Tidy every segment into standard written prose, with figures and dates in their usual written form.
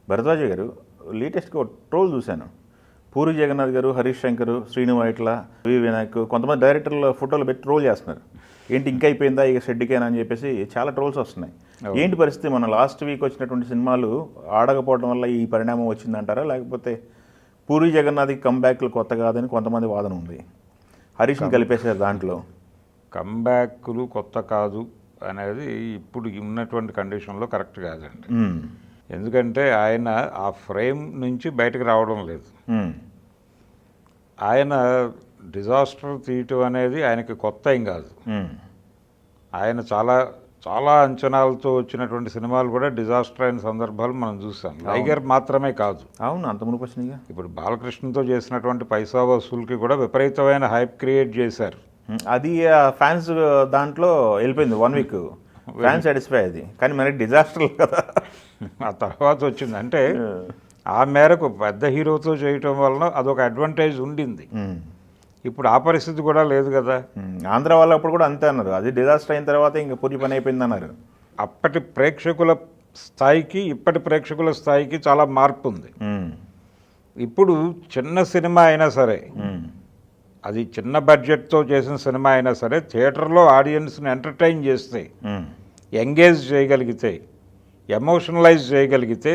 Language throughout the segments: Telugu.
భరద్వాజ గారు లేటెస్ట్గా ఒక ట్రోల్ చూశాను. పూరి జగన్నాథ్ గారు, హరీష్ శంకర్, శ్రీను వైట్ల, వినాయక్ కొంతమంది డైరెక్టర్ల ఫోటోలు పెట్టి ట్రోల్ చేస్తున్నారు. ఏంటి ఇంకా అయిపోయిందా ఇక షెడ్కేనా అని చెప్పేసి చాలా ట్రోల్స్ వస్తున్నాయి. ఏంటి పరిస్థితి? మన లాస్ట్ వీక్ వచ్చినటువంటి సినిమాలు ఆడకపోవడం వల్ల ఈ పరిణామం వచ్చిందంటారా, లేకపోతే పూరి జగన్నాథ్కి కంబ్యాక్లు కొత్త కాదని కొంతమంది వాదన ఉంది. హరీష్ని కలిపేశారు దాంట్లో. కంబ్యాక్లు కొత్త కాదు అనేది ఇప్పుడు ఉన్నటువంటి కండిషన్లో కరెక్ట్ కాదండి. ఎందుకంటే ఆయన ఆ ఫ్రేమ్ నుంచి బయటకు రావడం లేదు. ఆయన డిజాస్టర్ తీయటం అనేది ఆయనకి కొత్త ఏం కాదు. ఆయన చాలా చాలా అంచనాలతో వచ్చినటువంటి సినిమాలు కూడా డిజాస్టర్ అయిన సందర్భాలు మనం చూసాం. టైగర్ మాత్రమే కాదు. అవును, అంత మునుపు వచ్చినాయిగా. ఇప్పుడు బాలకృష్ణతో చేసినటువంటి పైసా వసూలుకి కూడా విపరీతమైన హైప్ క్రియేట్ చేశారు. అది ఫ్యాన్స్ దాంట్లో వెళ్ళిపోయింది 1 వీక్. ఫ్యాన్స్ సాటిస్ఫై అది, కానీ మనకి డిజాస్టర్ కదా. ఆ తర్వాత వచ్చింది అంటే ఆ మేరకు పెద్ద హీరోతో చేయటం వలన అదొక అడ్వాంటేజ్ ఉండింది. ఇప్పుడు ఆ పరిస్థితి కూడా లేదు కదా. ఆంధ్ర వాళ్ళు అప్పుడు కూడా అంతే అన్నారు, అది డిజాస్టర్ అయిన తర్వాత ఇంకా పూర్తి పని అయిపోయింది అన్నారు. అప్పటి ప్రేక్షకుల స్థాయికి ఇప్పటి ప్రేక్షకుల స్థాయికి చాలా మార్పు ఉంది. ఇప్పుడు చిన్న సినిమా అయినా సరే, అది చిన్న బడ్జెట్తో చేసిన సినిమా అయినా సరే, థియేటర్లో ఆడియన్స్ని ఎంటర్టైన్ చేస్తే, ఎంగేజ్ చేయగలిగితే, ఎమోషనలైజ్ చేయగలిగితే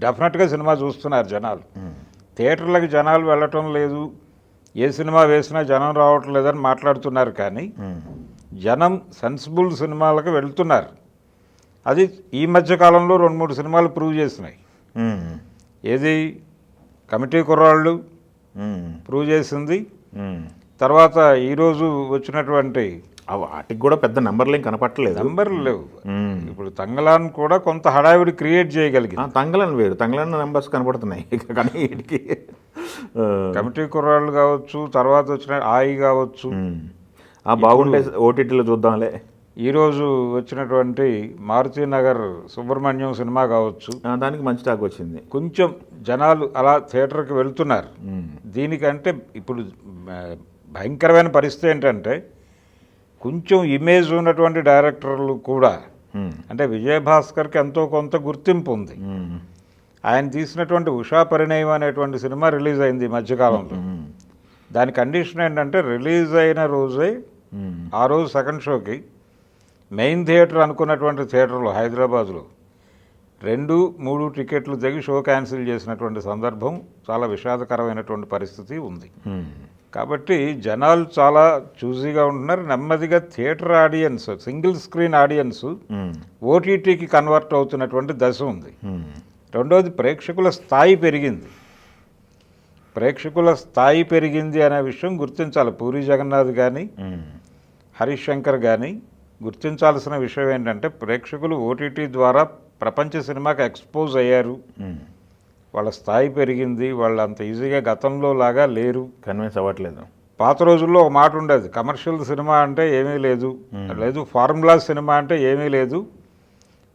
డెఫినెట్గా సినిమా చూస్తున్నారు జనాలు. థియేటర్లకు జనాలు వెళ్ళటం లేదు, ఏ సినిమా వేసినా జనం రావటం లేదని మాట్లాడుతున్నారు, కానీ జనం సెన్సిబుల్ సినిమాలకు వెళ్తున్నారు. అది ఈ మధ్య కాలంలో 2-3 సినిమాలు ప్రూవ్ చేసినాయి. ఏది కమిటీ కుర్రాళ్ళు ప్రూవ్ చేసింది. తర్వాత ఈరోజు వచ్చినటువంటి వాటికి కూడా పెద్ద నెంబర్లు ఏం కనపట్టలేదు. నెంబర్లు లేవు. ఇప్పుడు తంగలాన్ కూడా కొంత హడావిడి క్రియేట్ చేయగలిగింది. తంగలాన్ వేరు, తంగలాన్ నెంబర్స్ కనపడుతున్నాయి. కానీ వీటికి కమిటీ కుర్రాళ్ళు కావచ్చు, తర్వాత వచ్చిన ఆయి కావచ్చు, బాగుంటే ఓటీటీలో చూద్దాంలే. ఈరోజు వచ్చినటువంటి మారుతీనగర్ సుబ్రహ్మణ్యం సినిమా కావచ్చు, దానికి మంచి టాక్ వచ్చింది. కొంచెం జనాలు అలా థియేటర్కి వెళ్తున్నారు. దీనికంటే ఇప్పుడు భయంకరమైన పరిస్థితి ఏంటంటే, కొంచెం ఇమేజ్ ఉన్నటువంటి డైరెక్టర్లు కూడా, అంటే విజయభాస్కర్కి ఎంతో కొంత గుర్తింపు ఉంది. ఆయన తీసినటువంటి ఉషా పరిణయం అనేటువంటి సినిమా రిలీజ్ అయింది ఈ మధ్యకాలంలో. దాని కండిషన్ ఏంటంటే, రిలీజ్ అయిన రోజే ఆ రోజు సెకండ్ షోకి మెయిన్ థియేటర్ అనుకున్నటువంటి థియేటర్లో హైదరాబాద్లో 2-3 టికెట్లు తెగి షో క్యాన్సిల్ చేసినటువంటి సందర్భం, చాలా విషాదకరమైనటువంటి పరిస్థితి ఉంది. కాబట్టి జనాలు చాలా చూజీగా ఉంటున్నారు. నెమ్మదిగా theatre audience, single screen audience ఓటీటీకి కన్వర్ట్ అవుతున్నటువంటి దశ ఉంది. రెండవది, ప్రేక్షకుల స్థాయి పెరిగింది. ప్రేక్షకుల స్థాయి పెరిగింది అనే విషయం గుర్తించాలి. పూరి జగన్నాథ్ కానీ, హరీష్ శంకర్ కానీ గుర్తించాల్సిన విషయం ఏంటంటే, ప్రేక్షకులు ఓటీటీ ద్వారా ప్రపంచ సినిమాకి ఎక్స్పోజ్ అయ్యారు. వాళ్ళ స్థాయి పెరిగింది. వాళ్ళు అంత ఈజీగా గతంలో లాగా లేరు, కన్విన్స్ అవ్వట్లేదు. పాత రోజుల్లో ఒక మాట ఉండేది, కమర్షియల్ సినిమా అంటే ఏమీ లేదు, ఫార్ములా సినిమా అంటే ఏమీ లేదు,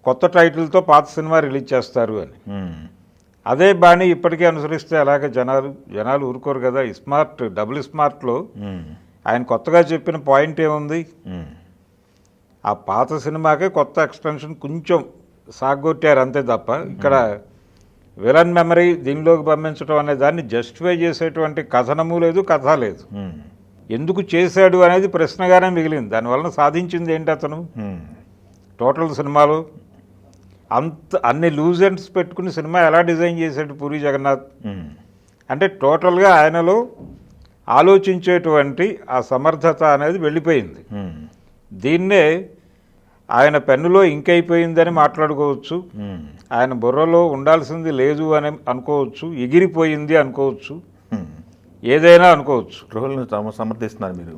కొత్త టైటిల్తో పాత సినిమా రిలీజ్ చేస్తారు అని. అదే బాణి ఇప్పటికీ అనుసరిస్తే అలాగే జనాలు ఊరుకోరు కదా. స్మార్ట్, డబుల్ స్మార్ట్లో ఆయన కొత్తగా చెప్పిన పాయింట్ ఏముంది? ఆ పాత సినిమాకే కొత్త ఎక్స్టెన్షన్ కొంచెం సాగొట్టారు అంతే తప్ప, ఇక్కడ విలన్ మెమరీ దీనిలోకి పంపించడం అనే దాన్ని జస్టిఫై చేసేటువంటి కథనము లేదు, కథ లేదు. ఎందుకు చేశాడు అనేది ప్రశ్నగానే మిగిలింది. దానివలన సాధించింది ఏంటి అతను? టోటల్ సినిమాలో అన్ని లూజ్ ఎండ్స్ పెట్టుకుని సినిమా ఎలా డిజైన్ చేశాడు పూరి జగన్నాథ్ అంటే, టోటల్గా ఆయనలో ఆలోచించేటువంటి ఆ సమర్థత అనేది వెళ్ళిపోయింది. దీన్నే ఆయన పెన్నులో ఇంకైపోయిందని మాట్లాడుకోవచ్చు, ఆయన బుర్రలో ఉండాల్సింది లేదు అని అనుకోవచ్చు, ఎగిరిపోయింది అనుకోవచ్చు, ఏదైనా అనుకోవచ్చు. రోల్ని సమర్థిస్తున్నారు మీరు.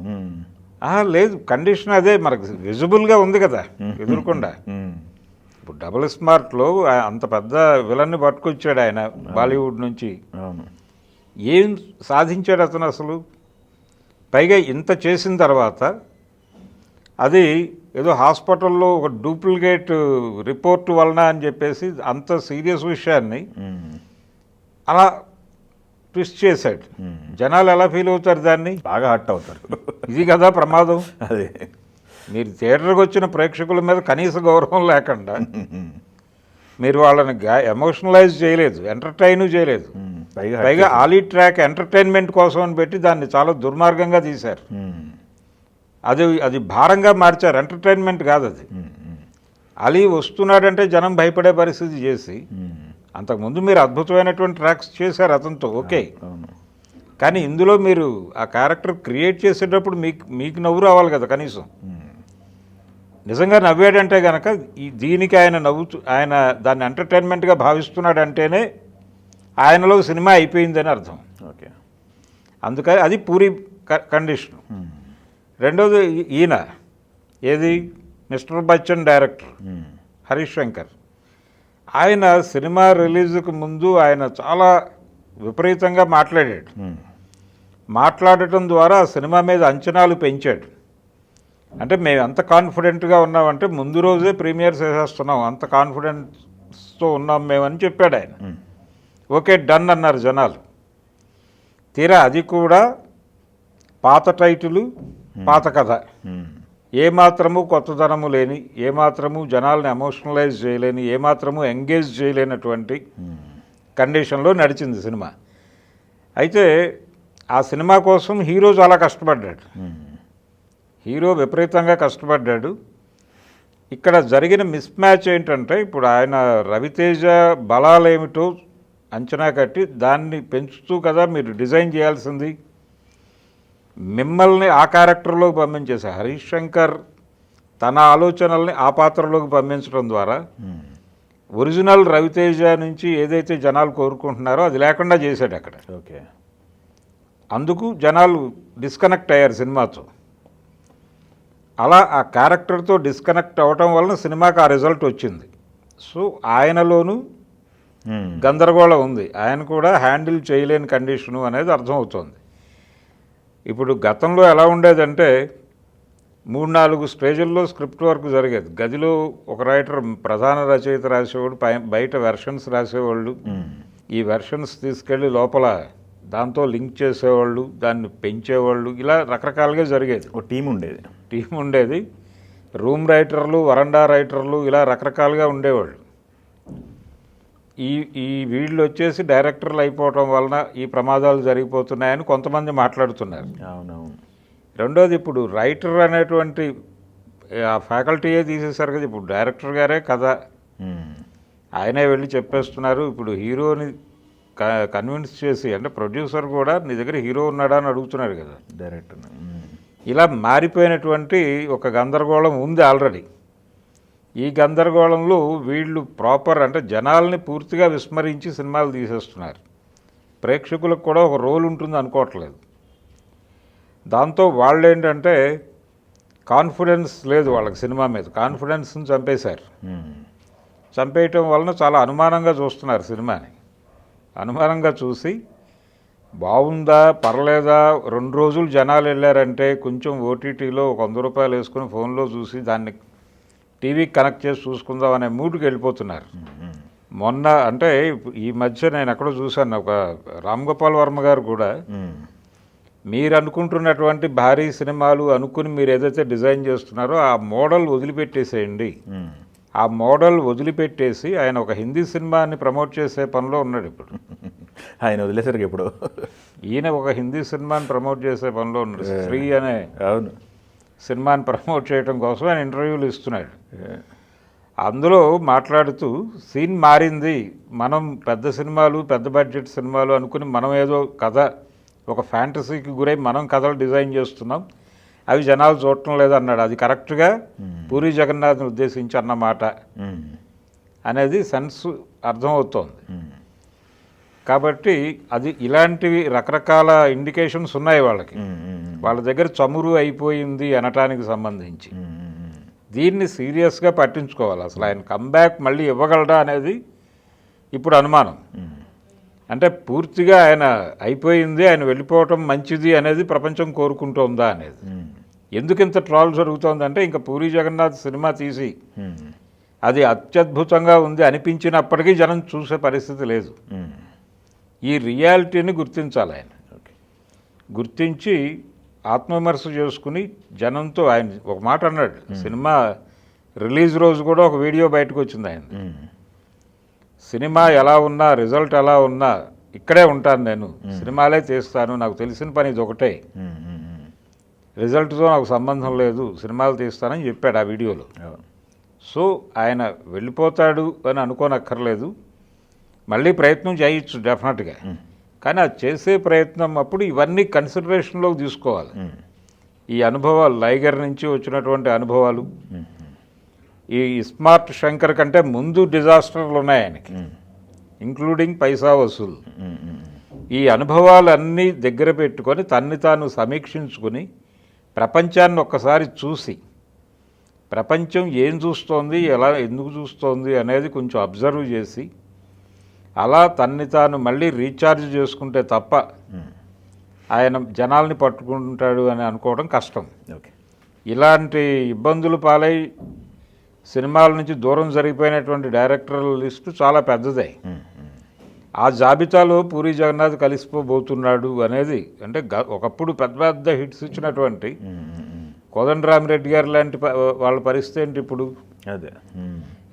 లేదు, కండిషన్ అదే మనకు విజిబుల్గా ఉంది కదా ఎదురుకుండా. ఇప్పుడు డబుల్ స్మార్ట్లో అంత పెద్ద విలన్ని పట్టుకొచ్చాడు ఆయన బాలీవుడ్ నుంచి. ఏం సాధించాడు అతను అసలు? పైగా ఇంత చేసిన తర్వాత అది ఏదో హాస్పిటల్లో ఒక డూప్లికేట్ రిపోర్ట్ వలన అని చెప్పేసి అంత సీరియస్ విషయాన్ని అలా ట్విస్ట్ చేశాడు. జనాలు ఎలా ఫీల్ అవుతారు? దాన్ని బాగా హర్ట్ అవుతారు. ఇది కదా ప్రమాదం. అదే, మీరు థియేటర్కి వచ్చిన ప్రేక్షకుల మీద కనీస గౌరవం లేకుండా మీరు వాళ్ళని ఎమోషనలైజ్ చేయలేదు, ఎంటర్టైన్ చేయలేదు. పైగా ఆలీ ట్రాక్ ఎంటర్టైన్మెంట్ కోసం అని పెట్టి దాన్ని చాలా దుర్మార్గంగా తీశారు. అది భారంగా మార్చారు, ఎంటర్టైన్మెంట్ కాదు అది. అలీ వస్తున్నాడంటే జనం భయపడే పరిస్థితి చేసి, అంతకుముందు మీరు అద్భుతమైనటువంటి ట్రాక్స్ చేశారు అతనితో, ఓకే. కానీ ఇందులో మీరు ఆ క్యారెక్టర్ క్రియేట్ చేసేటప్పుడు మీకు నవ్వు రావాలి కదా కనీసం. నిజంగా నవ్వాడంటే కనుక దీనికి ఆయన దాన్ని ఎంటర్టైన్మెంట్గా భావిస్తున్నాడంటేనే ఆయనలో సినిమా అయిపోయిందని అర్థం. ఓకే, అందుకని అది పూరి కండిషన్. రెండోది ఈయన ఏది మిస్టర్ బచ్చన్ డైరెక్టర్ హరీష్ శంకర్, ఆయన సినిమా రిలీజ్కి ముందు ఆయన చాలా విపరీతంగా మాట్లాడటం ద్వారా ఆ సినిమా మీద అంచనాలు పెంచాడు. అంటే మేము ఎంత కాన్ఫిడెంట్గా ఉన్నామంటే ముందు రోజే ప్రీమియర్ చేసేస్తున్నాం, అంత కాన్ఫిడెన్స్తో ఉన్నాం మేమని చెప్పాడు ఆయన. ఓకే, డన్ అన్నారు జనాలు. తీరా అది కూడా పాత టైటిలు, పాత కథ, ఏమాత్రము కొత్తదనము లేని, ఏమాత్రము జనాల్ని ఎమోషనలైజ్ చేయలేని, ఏమాత్రము ఎంగేజ్ చేయలేనటువంటి కండిషన్లో నడిచింది సినిమా. అయితే ఆ సినిమా కోసం హీరో చాలా కష్టపడ్డాడు, హీరో విపరీతంగా కష్టపడ్డాడు. ఇక్కడ జరిగిన మిస్ మ్యాచ్ ఏంటంటే, ఇప్పుడు ఆయన రవితేజ బలాలేమిటో అంచనా కట్టి దాన్ని పెంచుతూ కదా మీరు డిజైన్ చేయాల్సింది. మిమ్మల్ని ఆ క్యారెక్టర్లోకి పంపించేశారు. హరీష్ శంకర్ తన ఆలోచనల్ని ఆ పాత్రలోకి పంపించడం ద్వారా ఒరిజినల్ రవితేజ నుంచి ఏదైతే జనాలు కోరుకుంటున్నారో అది లేకుండా చేశాడు అక్కడ. ఓకే, అందుకు జనాలు డిస్కనెక్ట్ అయ్యారు సినిమాతో. అలా ఆ క్యారెక్టర్తో డిస్కనెక్ట్ అవ్వటం వలన సినిమాకి ఆ రిజల్ట్ వచ్చింది. సో ఆయనలోనూ గందరగోళం ఉంది, ఆయన కూడా హ్యాండిల్ చేయలేని కండిషను అనేది అర్థమవుతోంది. ఇప్పుడు గతంలో ఎలా ఉండేదంటే 3-4 స్టేజ్ల్లో స్క్రిప్ట్ వర్క్ జరిగేది. గదిలో ఒక రైటర్ ప్రధాన రచయిత రాసేవాడు, బయట వెర్షన్స్ రాసేవాళ్ళు, ఈ వెర్షన్స్ తీసుకెళ్ళి లోపల దాంతో లింక్ చేసేవాళ్ళు, దాన్ని పెంచేవాళ్ళు, ఇలా రకరకాలుగా జరిగేది. ఒక టీం ఉండేది. రూమ్ రైటర్లు, వరండా రైటర్లు, ఇలా రకరకాలుగా ఉండేవాళ్ళు. ఈ వీళ్ళు వచ్చేసి డైరెక్టర్లు అయిపోవటం వలన ఈ ప్రమాదాలు జరిగిపోతున్నాయని కొంతమంది మాట్లాడుతున్నారు. అవునవును. రెండోది, ఇప్పుడు రైటర్ అనేటువంటి ఆ ఫ్యాకల్టీయే తీసేశారు కదా, ఇప్పుడు డైరెక్టర్ గారే కథ ఆయనే వెళ్ళి చెప్పేస్తున్నారు. ఇప్పుడు హీరోని కన్విన్స్ చేసి, అంటే ప్రొడ్యూసర్ కూడా నీ దగ్గర హీరో ఉన్నాడా అని అడుగుతున్నారు కదా డైరెక్టర్. ఇలా మారిపోయినటువంటి ఒక గందరగోళం ఉంది ఆల్రెడీ. ఈ గందరగోళంలో వీళ్ళు ప్రాపర్ అంటే జనాల్ని పూర్తిగా విస్మరించి సినిమాలు తీసేస్తున్నారు. ప్రేక్షకులకు కూడా ఒక రోల్ ఉంటుంది అనుకోవట్లేదు. దాంతో వాళ్ళు ఏంటంటే కాన్ఫిడెన్స్ లేదు వాళ్ళకి, సినిమా మీద కాన్ఫిడెన్స్ని చంపేశారు. చంపేయటం వలన చాలా అనుమానంగా చూస్తున్నారు సినిమాని. అనుమానంగా చూసి బాగుందా పర్లేదా 2 రోజులు జనాలు వెళ్ళారంటే కొంచెం ఓటీటీలో ఒక 100 రూపాయలు వేసుకుని ఫోన్లో చూసి దాన్ని టీవీకి కనెక్ట్ చేసి చూసుకుందాం అనే మూడ్కి వెళ్ళిపోతున్నారు. మొన్న అంటే ఈ మధ్య నేను ఎక్కడో చూశాను, ఒక రామ్ గోపాల్ వర్మ గారు కూడా మీరు అనుకుంటున్నటువంటి భారీ సినిమాలు అనుకుని మీరు ఏదైతే డిజైన్ చేస్తున్నారో ఆ మోడల్ వదిలిపెట్టేసేయండి, ఆ మోడల్ వదిలిపెట్టేసి ఆయన ఒక హిందీ సినిమాని ప్రమోట్ చేసే పనిలో ఉన్నాడు ఇప్పుడు. ఆయన వదిలేసరికి ఇప్పుడు ఈయన ఒక హిందీ సినిమాని ప్రమోట్ చేసే పనిలో ఉన్నాడు. శ్రీ అనే సినిమాని ప్రమోట్ చేయడం కోసం ఆయన ఇంటర్వ్యూలు ఇస్తున్నాడు. అందులో మాట్లాడుతూ సీన్ మారింది, మనం పెద్ద సినిమాలు పెద్ద బడ్జెట్ సినిమాలు అనుకుని మనం ఏదో కథ ఒక ఫ్యాంటసీకి గురై మనం కథలు డిజైన్ చేస్తున్నాం, అవి జనాలు చూడటం లేదన్నాడు. అది కరెక్ట్గా పూరి జగన్నాథ్ని ఉద్దేశించి అన్నమాట అనేది సెన్స్ అర్థమవుతోంది. కాబట్టి అది ఇలాంటివి రకరకాల ఇండికేషన్స్ ఉన్నాయి వాళ్ళకి, వాళ్ళ దగ్గర చమురు అయిపోయింది అనటానికి సంబంధించి. దీన్ని సీరియస్గా పట్టించుకోవాలి. అసలు ఆయన కమ్బ్యాక్ మళ్ళీ ఇవ్వగలడా అనేది ఇప్పుడు అనుమానం. అంటే పూర్తిగా ఆయన అయిపోయింది, ఆయన వెళ్ళిపోవటం మంచిది అనేది ప్రపంచం కోరుకుంటోందా అనేది. ఎందుకు ఇంత ట్రాల్ జరుగుతోందంటే ఇంకా పూరి జగన్నాథ్ సినిమా తీసి అది అత్యద్భుతంగా ఉంది అనిపించినప్పటికీ జనం చూసే పరిస్థితి లేదు. ఈ రియాలిటీని గుర్తించాలి ఆయన. గుర్తించి ఆత్మవిమర్శ చేసుకుని జనంతో, ఆయన ఒక మాట అన్నాడు, సినిమా రిలీజ్ రోజు కూడా ఒక వీడియో బయటకు వచ్చింది ఆయన. సినిమా ఎలా ఉన్నా రిజల్ట్ ఎలా ఉన్నా ఇక్కడే ఉంటాను నేను, సినిమాలే తీస్తాను, నాకు తెలిసిన పని ఇది ఒకటే, రిజల్ట్తో నాకు సంబంధం లేదు, సినిమాలు తీస్తానని చెప్పాడు ఆ వీడియోలో. సో ఆయన వెళ్ళిపోతాడు అని అనుకోనక్కర్లేదు, మళ్ళీ ప్రయత్నం చేయొచ్చు డెఫినెట్గా. కానీ అది చేసే ప్రయత్నం అప్పుడు ఇవన్నీ కన్సిడరేషన్లోకి తీసుకోవాలి. ఈ అనుభవాలు, లైగర్ నుంచి వచ్చినటువంటి అనుభవాలు, ఈ స్మార్ట్ శంకర్ కంటే ముందు డిజాస్టర్లు ఉన్నాయి ఆయనకి, ఇంక్లూడింగ్ పైసా వసూలు. ఈ అనుభవాలన్నీ దగ్గర పెట్టుకొని తన్ని తాను సమీక్షించుకొని ప్రపంచాన్ని ఒక్కసారి చూసి, ప్రపంచం ఏం చూస్తోంది, ఎలా ఎందుకు చూస్తోంది అనేది కొంచెం అబ్జర్వ్ చేసి అలా తన్ని తాను మళ్ళీ రీఛార్జ్ చేసుకుంటే తప్ప ఆయన జనాల్ని పట్టుకుంటాడు అని అనుకోవడం కష్టం. ఇలాంటి ఇబ్బందులు పాలై సినిమాల నుంచి దూరం జరిగిపోయినటువంటి డైరెక్టర్ల లిస్టు చాలా పెద్దదే. ఆ జాబితాలో పూరి జగన్నాథ్ కలిసిపోబోతున్నాడు అనేది, అంటే ఒకప్పుడు పెద్ద పెద్ద హిట్స్ ఇచ్చినటువంటి కోదండరామిరెడ్డి గారు లాంటి వాళ్ళ పరిస్థితి ఏంటి ఇప్పుడు? అదే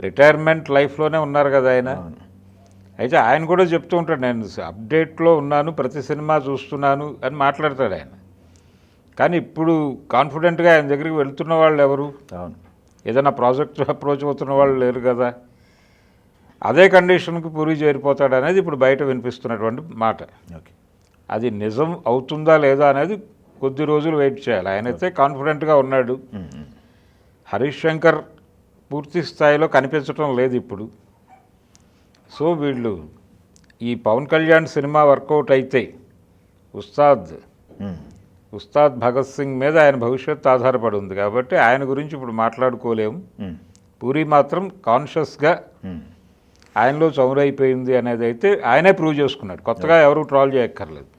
రిటైర్మెంట్ లైఫ్లోనే ఉన్నారు కదా ఆయన. అయితే ఆయన కూడా చెప్తూ ఉంటాడు, నేను అప్డేట్లో ఉన్నాను, ప్రతి సినిమా చూస్తున్నాను అని మాట్లాడతాడు ఆయన. కానీ ఇప్పుడు కాన్ఫిడెంట్గా ఆయన దగ్గరికి వెళ్తున్న వాళ్ళు ఎవరు? ఏదైనా ప్రాజెక్ట్ అప్రోచ్ అవుతున్న వాళ్ళు లేరు కదా. అదే కండిషన్కి పూరి చేరిపోతాడు అనేది ఇప్పుడు బయట వినిపిస్తున్నటువంటి మాట. అది నిజం అవుతుందా లేదా అనేది కొద్ది రోజులు వెయిట్ చేయాలి. ఆయనైతే కాన్ఫిడెంట్గా ఉన్నాడు. హరీష్ శంకర్ పూర్తి స్థాయిలో కనిపించడం లేదు ఇప్పుడు. సో వీళ్ళు ఈ పవన్ కళ్యాణ్ సినిమా వర్కౌట్ అయితే ఉస్తాద్ భగత్ సింగ్ మీద ఆయన భవిష్యత్తు ఆధారపడి ఉంది కాబట్టి ఆయన గురించి ఇప్పుడు మాట్లాడుకోలేము. పూరి మాత్రం కాన్షియస్గా ఆయనలో చౌరైపోయింది అనేది అయితే ఆయనే ప్రూవ్ చేసుకున్నాడు, కొత్తగా ఎవరు ట్రాల్ చేయక్కర్లేదు.